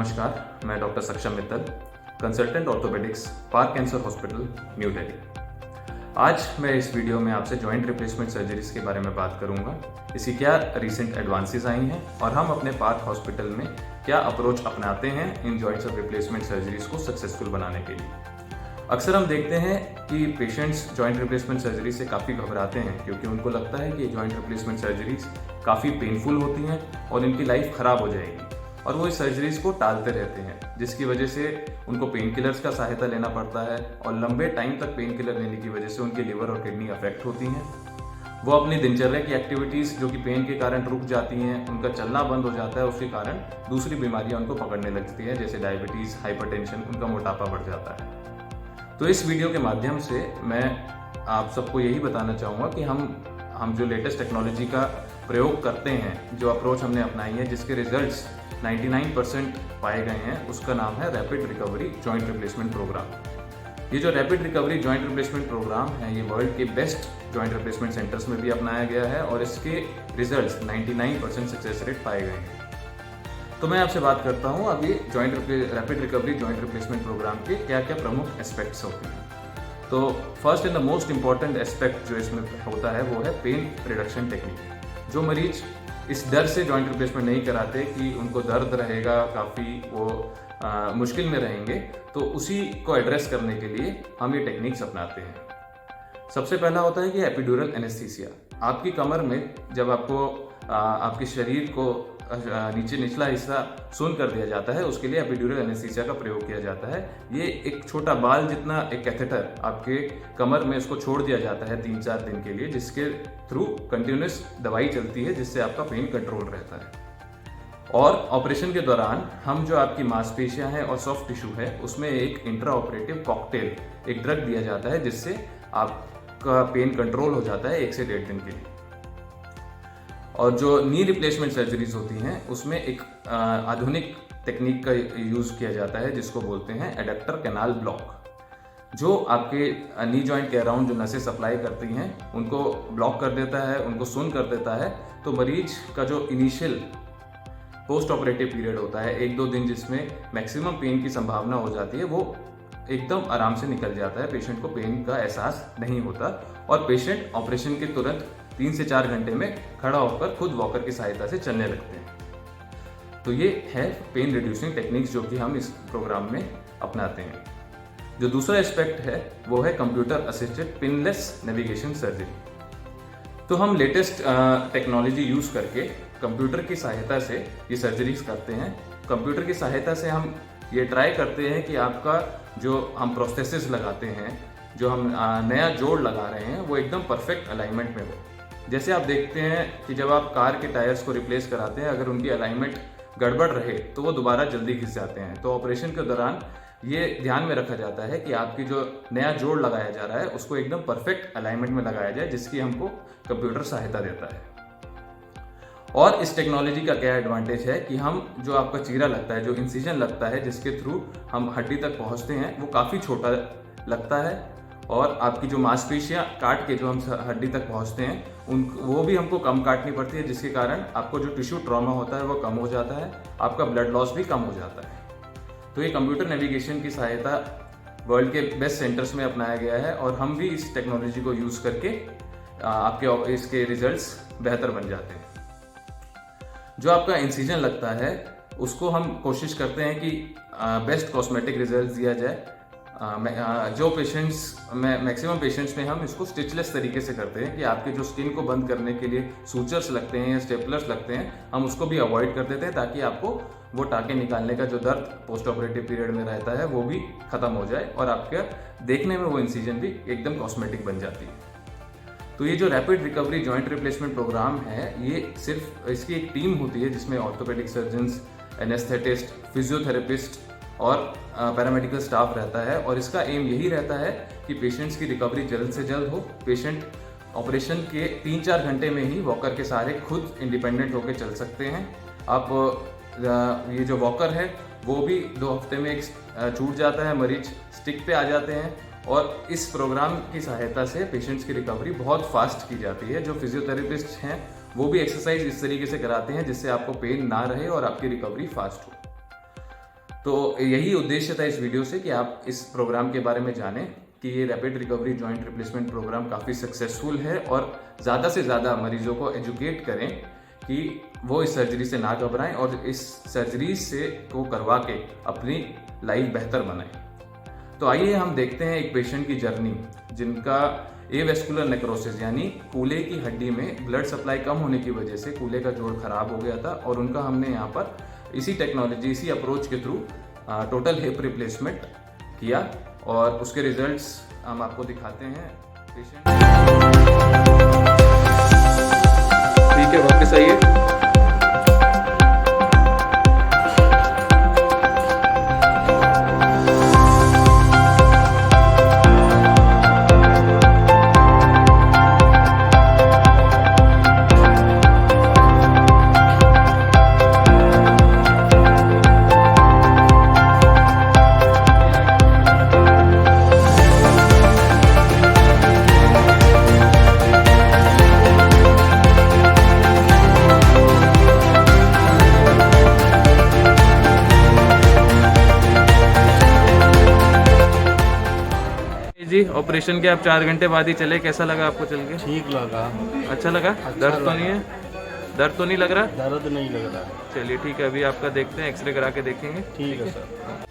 नमस्कार, मैं डॉक्टर सक्षम Mittal, consultant orthopaedics, park cancer hospital, new Delhi. आज मैं इस वीडियो में आपसे जॉइंट रिप्लेसमेंट सर्जरीज के बारे में बात करूंगा। इसकी क्या रीसेंट एडवांसेस आई हैं और हम अपने पार्क हॉस्पिटल में क्या अप्रोच अपनाते हैं इन जॉइंट्स ऑफ रिप्लेसमेंट सर्जरीज को सक्सेसफुल बनाने के लिए। अक्सर हम देखते हैं कि पेशेंट्स जॉइंट रिप्लेसमेंट सर्जरी से काफ़ी घबराते हैं क्योंकि उनको लगता है कि जॉइंट रिप्लेसमेंट सर्जरीज काफ़ी पेनफुल होती हैं और इनकी लाइफ ख़राब हो जाएगी, और वो इस सर्जरीज को टालते रहते हैं, जिसकी वजह से उनको पेन किलर्स का सहायता लेना पड़ता है और लंबे टाइम तक पेन किलर लेने की वजह से उनके लिवर और किडनी अफेक्ट होती हैं। वो अपनी दिनचर्या की एक्टिविटीज़ जो कि पेन के कारण रुक जाती हैं, उनका चलना बंद हो जाता है, उसके कारण दूसरी बीमारियां उनको पकड़ने लगती हैं, जैसे डायबिटीज़, हाइपरटेंशन, उनका मोटापा बढ़ जाता है। तो इस वीडियो के माध्यम से मैं आप सबको यही बताना चाहूँगा कि हम जो लेटेस्ट टेक्नोलॉजी का प्रयोग करते हैं, जो अप्रोच हमने अपनाई है, जिसके रिजल्ट्स 99% पाए गए हैं, उसका नाम है rapid recovery joint replacement programme. ये जो rapid recovery joint replacement programme है, ये वर्ल्ड के बेस्ट जॉइंट रिप्लेसमेंट सेंटर्स में भी अपनाया गया है और इसके रिजल्ट्स 99% सक्सेस रेट पाए गए हैं। तो मैं आपसे बात करता हूँ अभी rapid recovery joint replacement programme के क्या क्या प्रमुख एस्पेक्ट्स होते हैं। तो first and the most important aspect जो इसमें होता है वो है पेन रिडक्शन टेक्निक। जो मरीज इस डर से जॉइंट रिप्लेसमेंट नहीं कराते कि उनको दर्द रहेगा, काफ़ी वो मुश्किल में रहेंगे, तो उसी को एड्रेस करने के लिए हम ये टेक्निक्स अपनाते हैं। सबसे पहला होता है कि एपिड्यूरल एनेस्थीसिया। आपकी कमर में जब आपको आपके शरीर को निचला हिस्सा सुन्न कर दिया जाता है, उसके लिए एपिड्यूरल एनेस्थीसिया का प्रयोग किया जाता है। ये एक छोटा बाल जितना एक कैथेटर आपके कमर में इसको छोड़ दिया जाता है 3-4 दिन के लिए, जिसके थ्रू कंटिन्यूस दवाई चलती है, जिससे आपका पेन कंट्रोल रहता है। और ऑपरेशन के दौरान हम जो आपकी मांसपेशियां हैं और सॉफ्ट टिश्यू है, उसमें एक इंट्रा ऑपरेटिव कॉकटेल, एक ड्रग दिया जाता है, जिससे आपका पेन कंट्रोल हो जाता है 1 से 1.5 दिन के लिए। और जो नी रिप्लेसमेंट सर्जरीज होती हैं, उसमें एक आधुनिक टेक्निक का यूज़ किया जाता है, जिसको बोलते हैं एडक्टर कैनाल ब्लॉक, जो आपके नी जॉइंट के अराउंड जो नसें सप्लाई करती हैं उनको ब्लॉक कर देता है, उनको सुन्न कर देता है। तो मरीज का जो इनिशियल पोस्ट ऑपरेटिव पीरियड होता है 1-2 दिन, जिसमें मैक्सिमम पेन की संभावना हो जाती है, वो एकदम आराम से निकल जाता है। पेशेंट को पेन का एहसास नहीं होता और पेशेंट ऑपरेशन के तुरंत 3 से 4 घंटे में खड़ा होकर खुद वॉकर की सहायता से चलने लगते हैं। तो ये है पेन रिड्यूसिंग टेक्निक्स जो कि हम इस प्रोग्राम में अपनाते हैं। जो दूसरा एस्पेक्ट है वो है computer assisted pinless navigation surgery. तो हम लेटेस्ट टेक्नोलॉजी यूज़ करके कंप्यूटर की सहायता से ये सर्जरीज करते हैं। कंप्यूटर की सहायता से हम ये ट्राई करते हैं कि आपका जो हम प्रोस्थेसिस लगाते हैं, जो हम नया जोड़ लगा रहे हैं, वो एकदम परफेक्ट अलाइनमेंट में हो। जैसे आप देखते हैं कि जब आप कार के टायर्स को रिप्लेस कराते हैं, अगर उनकी अलाइनमेंट गड़बड़ रहे तो वो दोबारा जल्दी घिस जाते हैं। तो ऑपरेशन के दौरान ये ध्यान में रखा जाता है कि आपकी जो नया जोड़ लगाया जा रहा है उसको एकदम परफेक्ट अलाइनमेंट में लगाया जाए, जिसकी हमको कंप्यूटर सहायता देता है। और इस टेक्नोलॉजी का क्या एडवांटेज है कि हम जो आपका चीरा लगता है, जो इंसिजन लगता है, जिसके थ्रू हम हड्डी तक पहुंचते हैं, वो काफ़ी छोटा लगता है और आपकी जो मांसपेशियां काट के जो हम हड्डी तक पहुंचते हैं वो भी हमको कम काटनी पड़ती है, जिसके कारण आपको जो टिश्यू ट्रॉमा होता है वो कम हो जाता है, आपका ब्लड लॉस भी कम हो जाता है। तो ये कंप्यूटर नेविगेशन की सहायता वर्ल्ड के बेस्ट सेंटर्स में अपनाया गया है और हम भी इस टेक्नोलॉजी को यूज़ करके आपके इसके रिजल्ट्स बेहतर बन जाते हैं। जो आपका इंसिजन लगता है उसको हम कोशिश करते हैं कि बेस्ट कॉस्मेटिक रिजल्ट दिया जाए। जो पेशेंट्स में मैक्सिमम पेशेंट्स में हम इसको स्टिचलेस तरीके से करते हैं कि आपके जो स्किन को बंद करने के लिए सूचर्स लगते हैं या स्टेपलर्स लगते हैं, हम उसको भी अवॉइड कर देते हैं, ताकि आपको वो टाँके निकालने का जो दर्द पोस्ट ऑपरेटिव पीरियड में रहता है वो भी खत्म हो जाए और आपके देखने में वो इंसिजन भी एकदम कॉस्मेटिक बन जाती है। तो ये जो rapid recovery joint replacement programme है, ये सिर्फ इसकी एक टीम होती है जिसमें ऑर्थोपेडिक सर्जन्स, एनेस्थेटिस्ट, फिजियोथेरेपिस्ट और पैरामेडिकल स्टाफ रहता है। और इसका एम यही रहता है कि पेशेंट्स की रिकवरी जल्द से जल्द हो। पेशेंट ऑपरेशन के 3-4 घंटे में ही वॉकर के सहारे खुद इंडिपेंडेंट होकर चल सकते हैं। आप ये जो वॉकर है वो भी 2 हफ्ते में एक छूट जाता है, मरीज स्टिक पे आ जाते हैं और इस प्रोग्राम की सहायता से पेशेंट्स की रिकवरी बहुत फास्ट की जाती है। जो फिजियोथेरेपिस्ट हैं वो भी एक्सरसाइज इस तरीके से कराते हैं जिससे आपको पेन ना रहे और आपकी रिकवरी फास्ट हो। तो यही उद्देश्य था इस वीडियो से कि आप इस प्रोग्राम के बारे में जानें कि ये rapid recovery joint replacement programme काफ़ी सक्सेसफुल है और ज़्यादा से ज़्यादा मरीजों को एजुकेट करें कि वो इस सर्जरी से ना घबराएं और इस सर्जरी से को करवा के अपनी लाइफ बेहतर बनाएं। तो आइए हम देखते हैं एक पेशेंट की जर्नी जिनका एवेस्कुलर नेक्रोसिस यानी कूल्हे की हड्डी में ब्लड सप्लाई कम होने की वजह से कूल्हे का जोड़ खराब हो गया था और उनका हमने यहाँ पर इसी टेक्नोलॉजी इसी अप्रोच के थ्रू टोटल हिप रिप्लेसमेंट किया और उसके रिजल्ट्स हम आपको दिखाते हैं। पेशेंट ठीक है, वापस आइए। जी ऑपरेशन के आप 4 घंटे बाद ही चले, कैसा लगा आपको चल के? ठीक लगा। अच्छा लगा? दर्द तो नहीं है? दर्द तो नहीं लग रहा? दर्द नहीं लग रहा। चलिए ठीक है, अभी आपका देखते हैं, एक्सरे करा के देखेंगे। ठीक है सर।